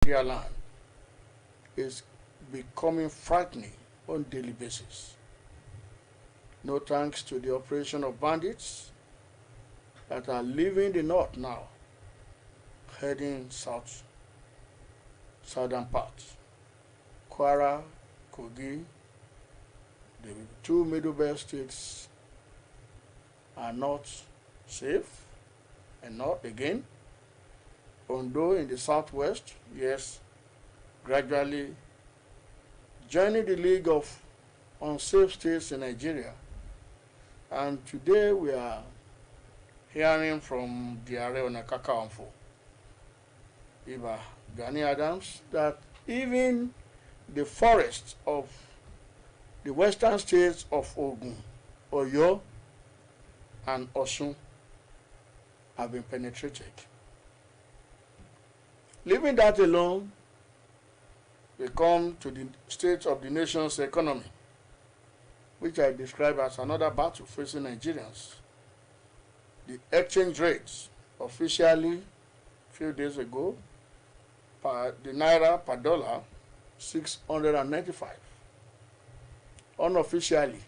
dear land is becoming frightening on a daily basis. No thanks to the operation of bandits that are leaving the north now, heading southern parts. Kwara, Kogi, the two middle belt states are not safe, and not again. Ondo in the southwest, yes, gradually joining the league of unsafe states in Nigeria. And today we are hearing from the Ààrẹ Ọ̀nà Kakanfò, Iba Gani Adams, that even the forests of the western states of Ogun, Oyo, and Osun have been penetrated. Leaving that alone, we come to the state of the nation's economy, which I describe as another battle facing Nigerians. The exchange rates officially a few days ago, the naira per dollar, 695. Unofficially,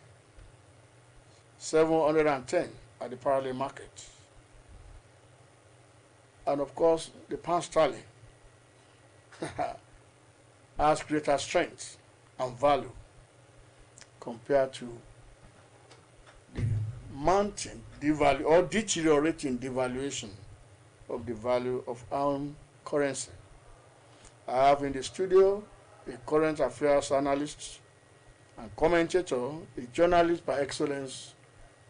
710 at the parallel market. And of course, the pound sterling has greater strength and value compared to the mounting devalue or deteriorating devaluation of the value of our currency. I have in the studio a current affairs analyst and commentator, a journalist by excellence,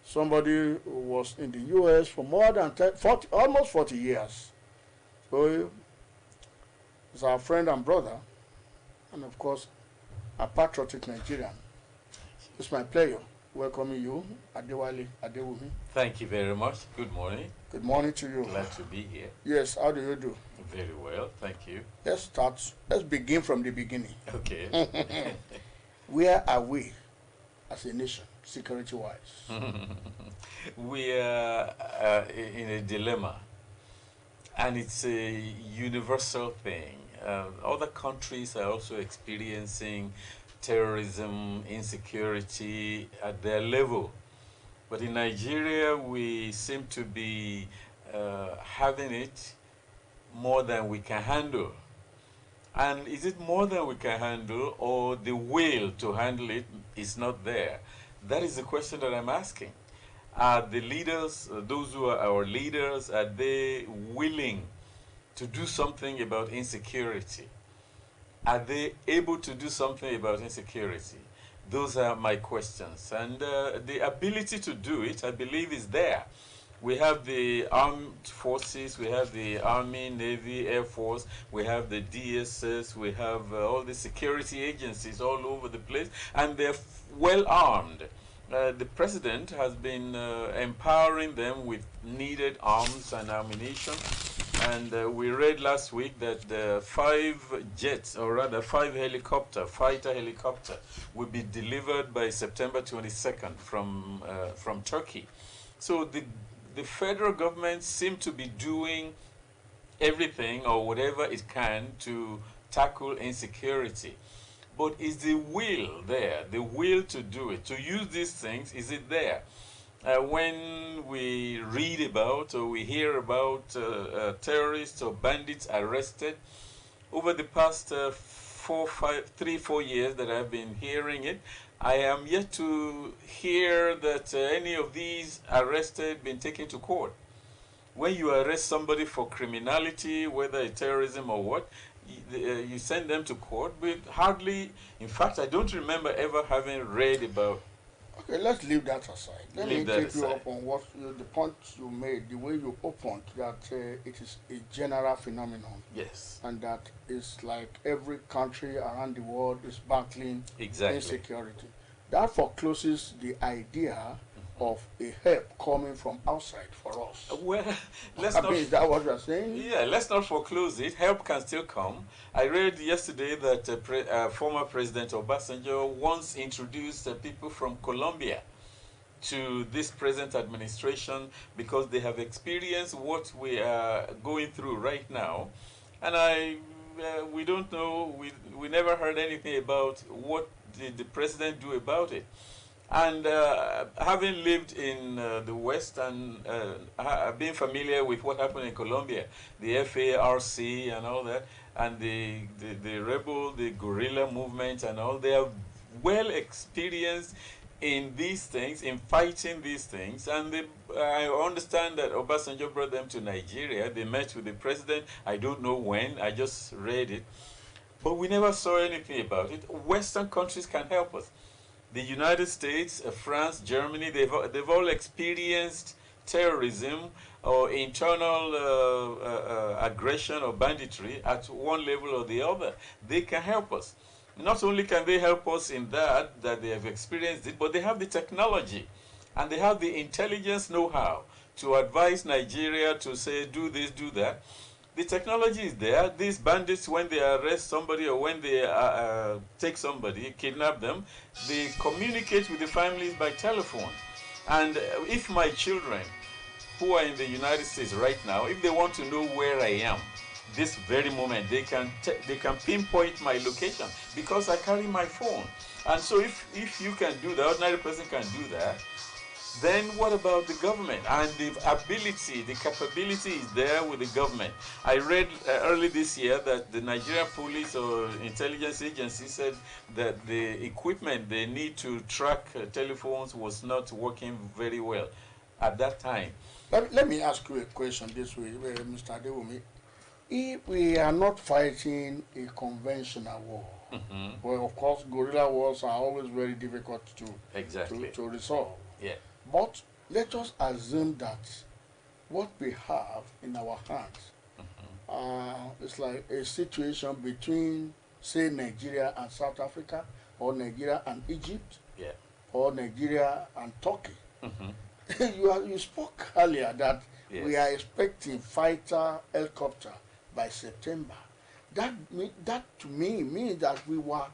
somebody who was in the US for more than 40, almost 40 years. So he's our friend and brother, and of course, a patriotic Nigerian. It's my pleasure welcoming you, Adewale Adewumi. Thank you very much. Good morning. Good morning to you. Glad to be here. Yes, how do you do? Very well, thank you. Let's begin from the beginning. Okay. Where are we as a nation, security-wise? We are in a dilemma, and it's a universal thing. Other countries are also experiencing terrorism, insecurity at their level. But in Nigeria, we seem to be having it more than we can handle. And is it more than we can handle, or the will to handle it is not there? That is the question that I'm asking. Are the leaders, those who are our leaders, are they willing to do something about insecurity? Are they able to do something about insecurity? Those are my questions. And the ability to do it, I believe, is there. We have the armed forces, we have the Army, Navy, Air Force, we have the DSS, we have all the security agencies all over the place, and they're well armed. The president has been empowering them with needed arms and ammunition. And we read last week that 5 jets, or rather 5 fighter helicopter, will be delivered by September 22nd from Turkey. So the federal government seems to be doing everything or whatever it can to tackle insecurity. But is the will there? The will to do it, to use these things, is it there? When we read about or we hear about terrorists or bandits arrested, over the past 3-4 years that I've been hearing it, I am yet to hear that any of these arrested been taken to court. When you arrest somebody for criminality, whether it's terrorism or what, you send them to court, but hardly, in fact, I don't remember ever having read about. Okay, let's leave that aside. Let me take you up on what the point you made, the way you opened that it is a general phenomenon. Yes. And that is like every country around the world is battling insecurity. That forecloses the idea of a help coming from outside for us. Well, is that what you are saying? Yeah, let's not foreclose it. Help can still come. I read yesterday that former President Obasanjo once introduced people from Colombia to this present administration because they have experienced what we are going through right now. And I we don't know. We never heard anything about what did the president do about it. And having lived in the West and being familiar with what happened in Colombia, the FARC and all that, and the rebel, the guerrilla movement and all, they are well experienced in these things, in fighting these things. And I understand that Obasanjo brought them to Nigeria. They met with the president. I don't know when. I just read it. But we never saw anything about it. Western countries can help us. The United States, France, Germany, they've all experienced terrorism or internal aggression or banditry at one level or the other. They can help us. Not only can they help us in that they have experienced it, but they have the technology and they have the intelligence know-how to advise Nigeria to say, do this, do that. The technology is there. These bandits, when they arrest somebody or when they take somebody, kidnap them, they communicate with the families by telephone. And if my children, who are in the United States right now, if they want to know where I am, this very moment, they can pinpoint my location because I carry my phone. And so if you can do that, ordinary person can do that, then what about the government? And the ability, the capability is there with the government. I read early this year that the Nigerian police or intelligence agency said that the equipment they need to track telephones was not working very well at that time. Let me ask you a question this way, Mr. Adewumi. If we are not fighting a conventional war, well, of course, guerrilla wars are always very difficult to resolve. Yeah. But let us assume that what we have in our hands is like a situation between, say, Nigeria and South Africa, or Nigeria and Egypt, or Nigeria and Turkey. You spoke earlier that we are expecting fighter helicopter by September. That to me means that we were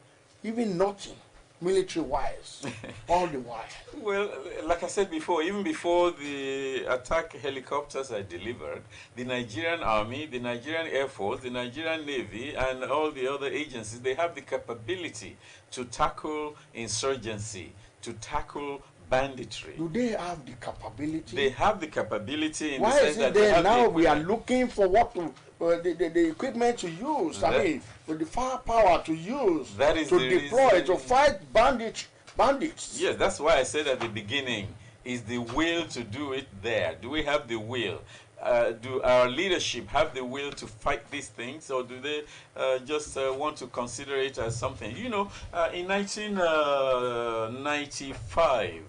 even nothing military-wise all the while. Well, like I said before, even before the attack helicopters are delivered, the Nigerian Army, the Nigerian Air Force, the Nigerian Navy, and all the other agencies, they have the capability to tackle insurgency, to tackle banditry. Do they have the capability? They have the capability in Why the sense is it that then now we are looking for what to, the equipment to use, with the firepower to use, to deploy, to fight bandits? Yes, that's why I said at the beginning, is the will to do it there? Do we have the will? Do our leadership have the will to fight these things, or do they just want to consider it as something? You know, in 1995,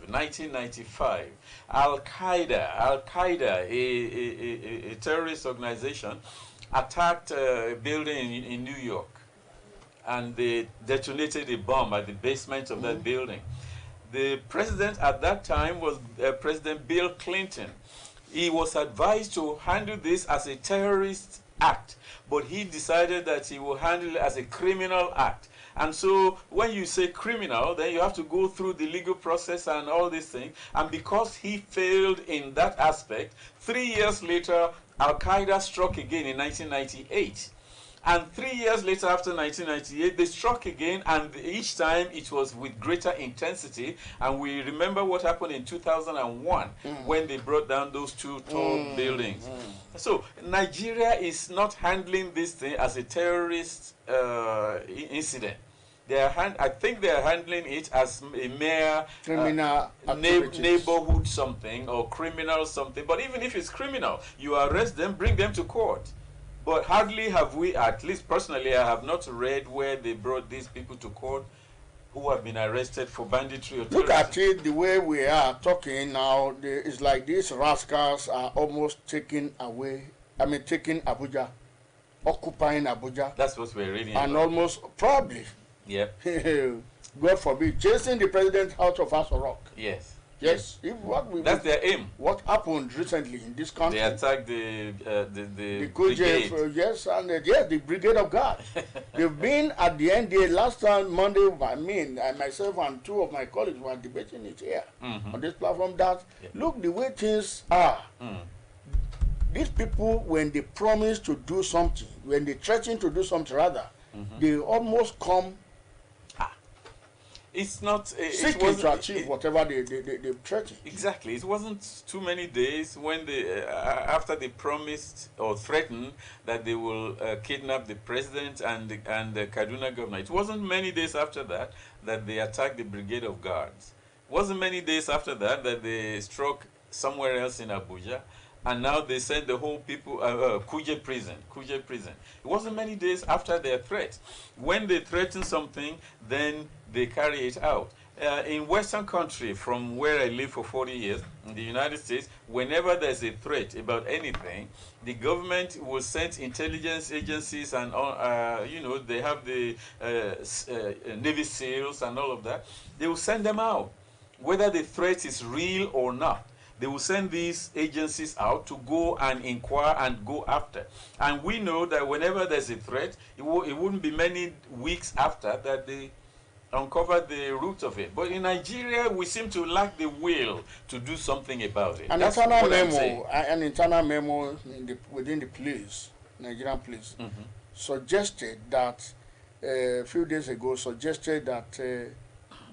Al-Qaeda, a terrorist organization, attacked a building in New York, and they detonated a bomb at the basement of that building. The president at that time was President Bill Clinton. He was advised to handle this as a terrorist act, but he decided that he will handle it as a criminal act. And so when you say criminal, then you have to go through the legal process and all these things. And because he failed in that aspect, 3 years later, Al-Qaeda struck again in 1998. And 3 years later, after 1998, they struck again, and each time it was with greater intensity. And we remember what happened in 2001 when they brought down those two tall buildings. So Nigeria is not handling this thing as a terrorist incident. I think they are handling it as a mere criminal neighborhood something or criminal something. But even if it's criminal, you arrest them, bring them to court. But hardly have we, at least personally, I have not read where they brought these people to court who have been arrested for banditry or terrorism. Look at it, the way we are talking now, it's like these rascals are almost taking Abuja, occupying Abuja. That's what we're reading and about. Almost, probably, God forbid, chasing the president out of Aso Rock. Yes. Yes, that's their aim. What happened recently in this country? They attacked the brigade. Yes, and the Brigade of God. They've been at the NDA last time Monday. Myself and two of my colleagues were debating it here on this platform. That look the way things are. these people, when they promise to do something, when they threaten to do something, rather, they almost come It's not. seeking to achieve whatever they threaten. Exactly. It wasn't too many days when they, after they promised or threatened that they will kidnap the president and the Kaduna governor. It wasn't many days after that that they attacked the brigade of guards. It wasn't many days after that that they struck somewhere else in Abuja, and now they sent the whole people Kuje prison. Kuje prison. It wasn't many days after their threat. When they threaten something, then they carry it out. In Western country, from where I live for 40 years, in the United States, whenever there's a threat about anything, the government will send intelligence agencies and, you know, they have the Navy SEALs and all of that. They will send them out, whether the threat is real or not. They will send these agencies out to go and inquire and go after. And we know that whenever there's a threat, it wouldn't be many weeks after that they uncover the root of it. But in Nigeria, we seem to lack the will to do something about it. An internal memo within the police, Nigerian police, suggested that a few days ago suggested that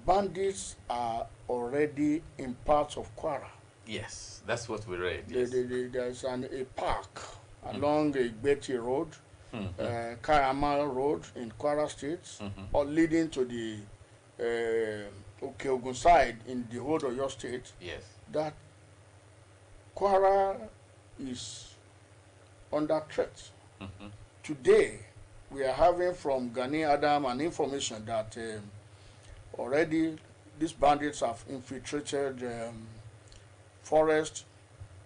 bandits are already in parts of Kwara. Yes, that's what we read. Yes. There's a park along Igbeti Road, Karamal Road in Kwara State, or leading to the Ogun side in the whole of your state. Yes. That Kwara is under threat. Today, we are having from Gani Adam an information that already these bandits have infiltrated forest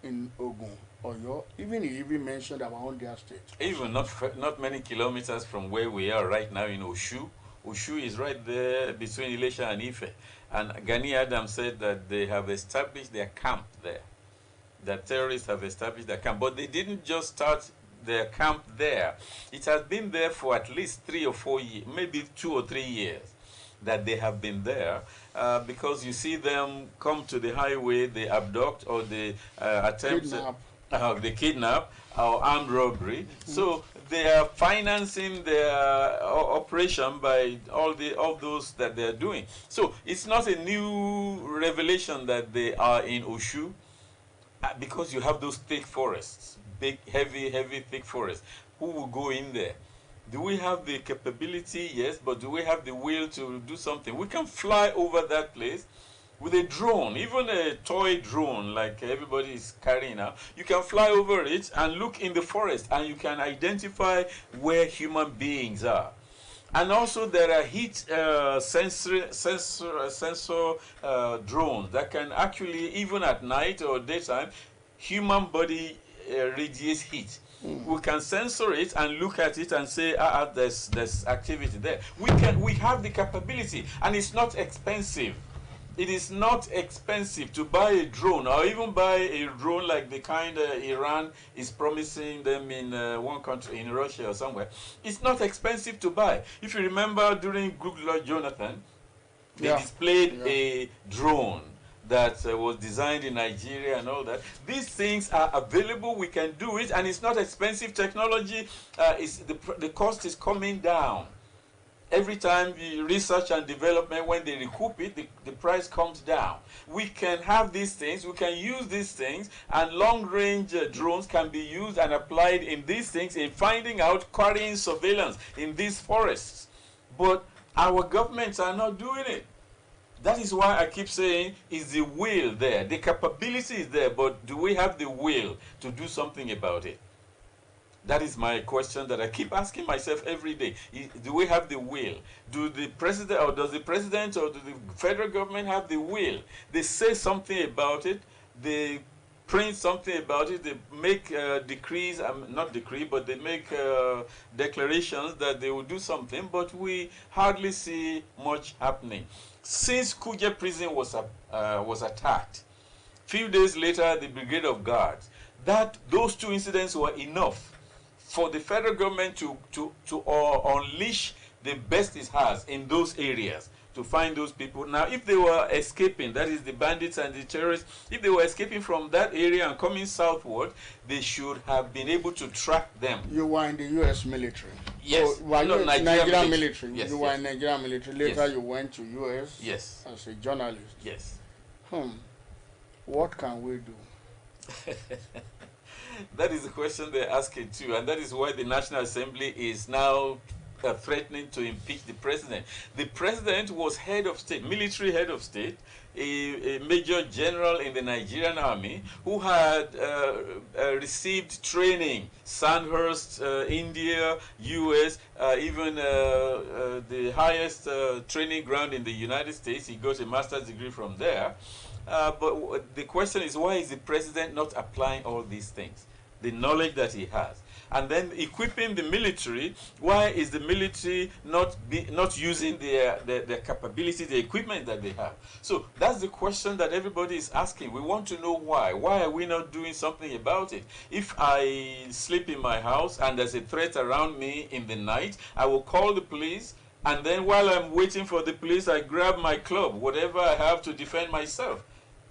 in Ogun, Oyo. Even he even mentioned our own their state. Even not many kilometers from where we are right now in Oshu. Oshu is right there between Ilesha and Ife. And Gani Adam said that they have established their camp there. That terrorists have established their camp. But they didn't just start their camp there. It has been there for at least 3 or 4 years, maybe 2 or 3 years that they have been there, because you see them come to the highway, they abduct or they attempt they kidnap or armed robbery. So they are financing their operation by all those that they are doing. So it's not a new revelation that they are in Oshu, because you have those thick forests, big, heavy, thick forests. Who will go in there? Do we have the capability? Yes, but do we have the will to do something? We can fly over that place with a drone, even a toy drone like everybody is carrying now. You can fly over it and look in the forest, and you can identify where human beings are. And also there are heat sensor drones that can actually, even at night or daytime, human body radiates heat. We can censor it and look at it and say, there's activity there. We have the capability, and it's not expensive. It is not expensive to buy a drone, or even buy a drone like the kind Iran is promising them in one country, in Russia or somewhere. It's not expensive to buy. If you remember, during Goodluck Jonathan, they displayed a drone that was designed in Nigeria and all that. These things are available. We can do it, and it's not expensive technology. The cost is coming down. Every time the research and development, when they recoup it, the price comes down. We can have these things, we can use these things, and long-range drones can be used and applied in these things in finding out, carrying surveillance in these forests. But our governments are not doing it. That is why I keep saying, is the will there? The capability is there, but do we have the will to do something about it? That is my question that I keep asking myself every day. Do we have the will? Do the president, or does the president, or do the federal government have the will? They say something about it, they print something about it, they make decrees, not decree, but they make declarations that they will do something, but we hardly see much happening. Since Kuje prison was attacked, few days later, the Brigade of Guards, those 2 incidents were enough for the federal government to unleash The best it has in those areas to find those people. Now, if they were escaping, that is the bandits and the terrorists, if they were escaping from that area and coming southward, they should have been able to track them. You were in the U.S. military. Yes. Were No, you Nigerian military? Yes, You were yes. in Nigerian military. Later Yes. you went to U.S. Yes. as a journalist. Yes. What can we do? That is the question they're asking too, and that is why the National Assembly is now threatening to impeach the president. The president was head of state, military head of state, a major general in the Nigerian army who had received training, Sandhurst, India, US, even the highest training ground in the United States. He got a master's degree from there. But the question is, why is the president not applying all these things, the knowledge that he has? And then equipping the military, why is the military not using their capability, the equipment that they have? So that's the question that everybody is asking. We want to know why. Why are we not doing something about it? If I sleep in my house and there's a threat around me in the night, I will call the police, and then while I'm waiting for the police, I grab my club, whatever I have to defend myself.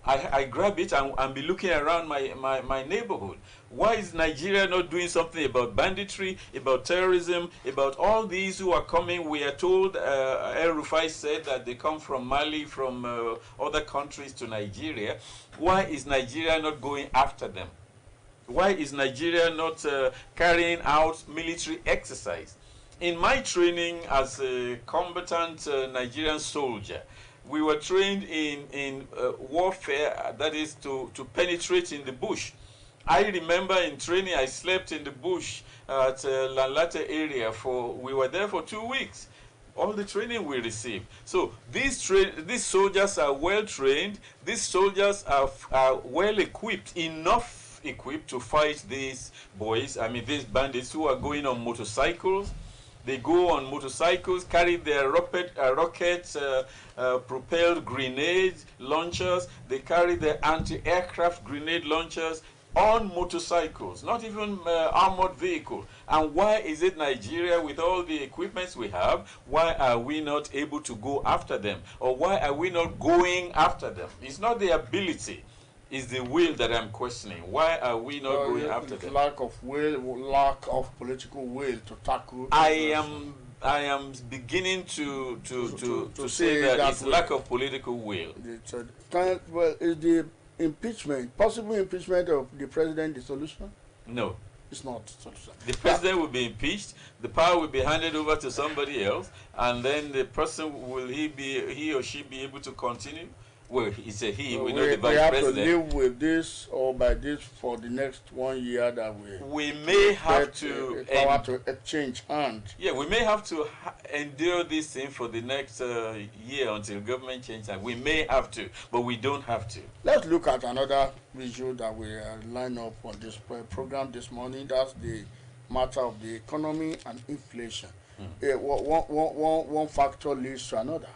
I grab it and be looking around my neighborhood. Why is Nigeria not doing something about banditry, about terrorism, about all these who are coming? We are told, El Rufai said that they come from Mali, from other countries to Nigeria. Why is Nigeria not going after them? Why is Nigeria not carrying out military exercise? In my training as a combatant Nigerian soldier, we were trained in warfare, that is to penetrate in the bush. I remember in training I slept in the bush at Lanlate area we were there for 2 weeks. All the training we received. So these soldiers are well trained. These soldiers are well equipped, enough equipped to fight these boys, these bandits who are going on motorcycles. They go on motorcycles, carry their rocket-propelled grenade launchers. They carry their anti-aircraft grenade launchers on motorcycles, not even armored vehicle. And why is it Nigeria, with all the equipments we have, why are we not able to go after them? Or why are we not going after them? It's not the ability. Is the will that I'm questioning. Why are we not going after them? Lack of will, lack of political will to tackle. I am beginning to say that it's lack of political will. Is the possible impeachment of the president the solution? No. It's not the solution. The president will be impeached, the power will be handed over to somebody else, and then the person, he or she be able to continue? Well, it's a he, we know the vice president. We have to live with this or by this for the next 1 year that we may have to power to change hands. Yeah, we may have to endure this thing for the next year until government changes. We may have to, but we don't have to. Let's look at another issue that we line up on this program this morning. That's the matter of the economy and inflation. One factor leads to another,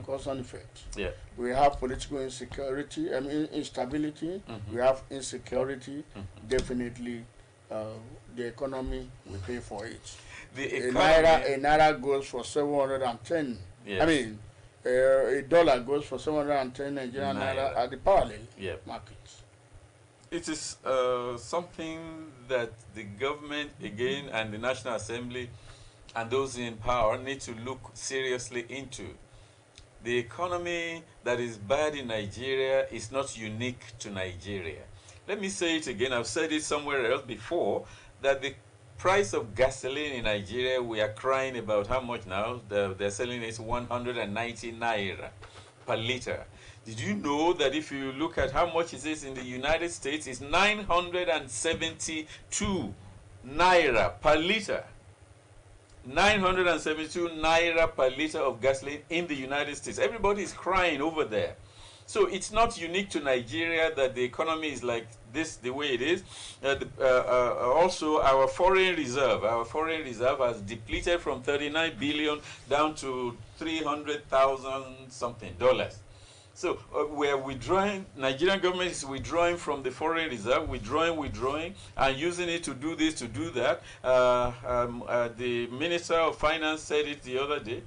cause and effect. Yeah. We have political insecurity, instability. We have insecurity. Definitely, the economy will pay for it. A naira goes for 710. Yeah. A dollar goes for 710 Nigerian naira at the parallel markets. It is something that the government again and the National Assembly and those in power need to look seriously into. The economy that is bad in Nigeria is not unique to Nigeria. Let me say it again, I've said it somewhere else before, that the price of gasoline in Nigeria, we are crying about how much now? They're selling it 190 naira per liter. Did you know that if you look at how much it is in the United States, it's 972 naira per liter? 972 naira per liter of gasoline in the United States. Everybody is crying over there. So it's not unique to Nigeria that the economy is like this, the way it is. Also, our foreign reserve has depleted from 39 billion down to 300,000 something dollars. So we're withdrawing, Nigerian government is withdrawing from the foreign reserve, withdrawing, and using it to do this, to do that. The Minister of Finance said it the other day.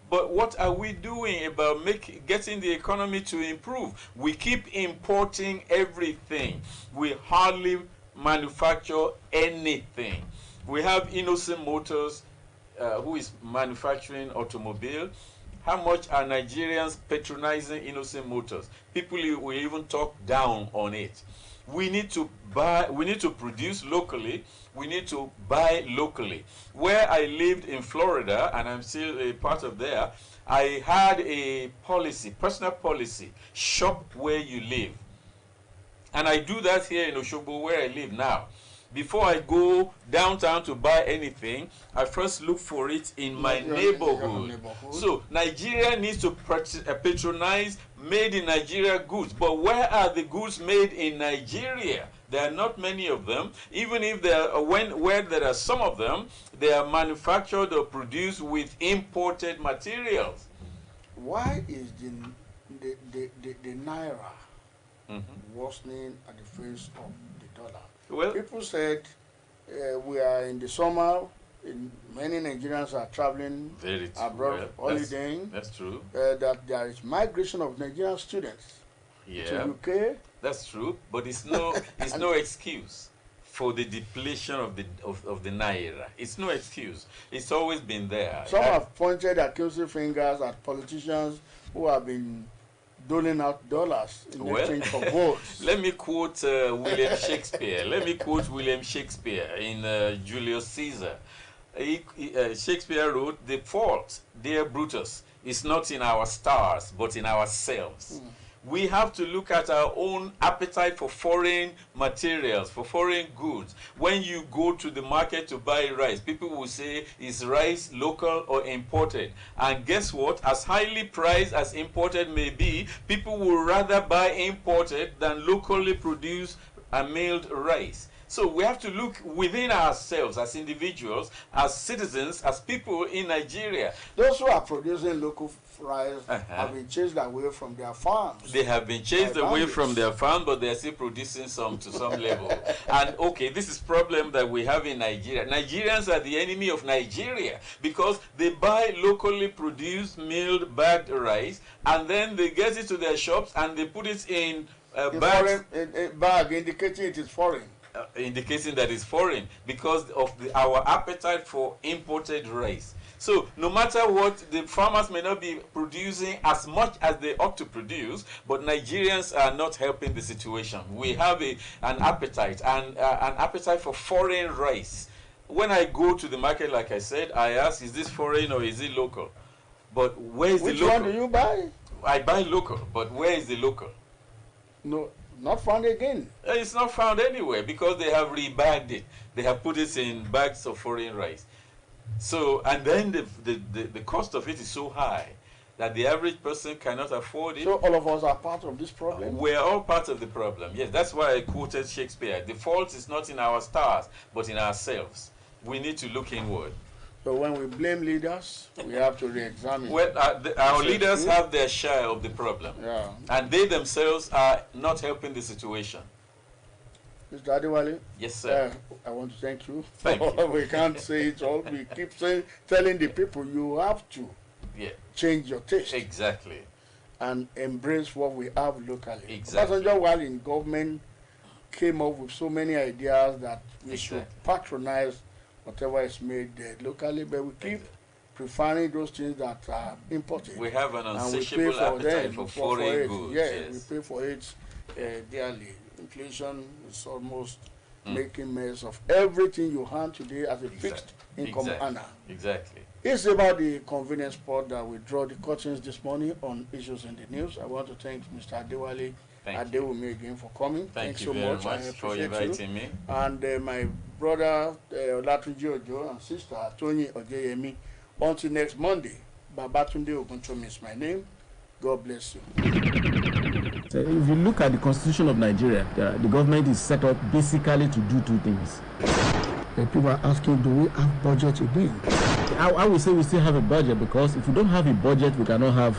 But what are we doing about getting the economy to improve? We keep importing everything. We hardly manufacture anything. We have Innocent Motors, who is manufacturing automobile. How much are Nigerians patronizing Innocent Motors? People will even talk down on it. We need to produce locally. We need to buy locally. Where I lived in Florida, and I'm still a part of there, I had a policy, personal policy, shop where you live. And I do that here in Osogbo, where I live now. Before I go downtown to buy anything, I first look for it in my neighborhood. So Nigeria needs to patronize made in Nigeria goods. But where are the goods made in Nigeria? There are not many of them. Even if there are, where there are some of them, they are manufactured or produced with imported materials. Why is the naira worsening at the face of the dollar? Well, people said we are in the summer. Many Nigerians are traveling abroad, holidaying. That's true. That there is migration of Nigerian students to UK. That's true, but it's no it's no excuse for the depletion of the naira. It's no excuse. It's always been there. Some have pointed accusing fingers at politicians who have been doling out dollars in exchange for votes. Let me quote William Shakespeare. Let me quote William Shakespeare in Julius Caesar. Shakespeare wrote, "The fault, dear Brutus, is not in our stars, but in ourselves." We have to look at our own appetite for foreign materials, for foreign goods. When you go to the market to buy rice, people will say, is rice local or imported? And guess what? As highly priced as imported may be, people will rather buy imported than locally produced and milled rice. So we have to look within ourselves as individuals, as citizens, as people in Nigeria. Those who are producing local rice have been chased away from their farms. They have been chased away from their farm, but they are still producing some to some level. And okay, this is problem that we have in Nigeria. Nigerians are the enemy of Nigeria because they buy locally produced, milled, bagged rice, and then they get it to their shops and they put it in bags. Bag indicating it is foreign. Indicating that it's foreign because of our appetite for imported rice. So no matter what, the farmers may not be producing as much as they ought to produce, but Nigerians are not helping the situation. We have an appetite for foreign rice. When I go to the market, like I said, I ask, is this foreign or is it local? But where is the local? Which one do you buy? I buy local, but where is the local? No. Not found again. It's not found anywhere because they have rebagged it. They have put it in bags of foreign rice. So, and then the cost of it is so high that the average person cannot afford it. So all of us are part of this problem? We're all part of the problem. Yes, that's why I quoted Shakespeare. The fault is not in our stars, but in ourselves. We need to look inward. So when we blame leaders, we have to re-examine. Well, our leaders have their share of the problem. Yeah. And they themselves are not helping the situation. Mr. Adewale? Yes, sir. I want to thank you. Thank you. We can't say it all. We keep telling the people you have to change your taste. Exactly. And embrace what we have locally. Exactly. Passenger, while in government, came up with so many ideas that we should patronize whatever is made locally, but we keep preferring those things that are imported. We have an insatiable appetite for foreign goods. Yes, we pay for it dearly. Inflation is almost making mess of everything you have today as a fixed income earner. Exactly. It's about the convenience spot that we draw the curtains this morning on issues in the news. I want to thank Mr. Adewale Adewumi again for coming. Thanks so very much. I appreciate for inviting me. And my brother Olatunji Ojo and sister Tony Ojeyemi. Until next Monday, Babatunde Oguntomi is my name. God bless you. So if you look at the Constitution of Nigeria, the government is set up basically to do two things. People are asking, do we have budget again? I would say we still have a budget, because if we don't have a budget, we cannot have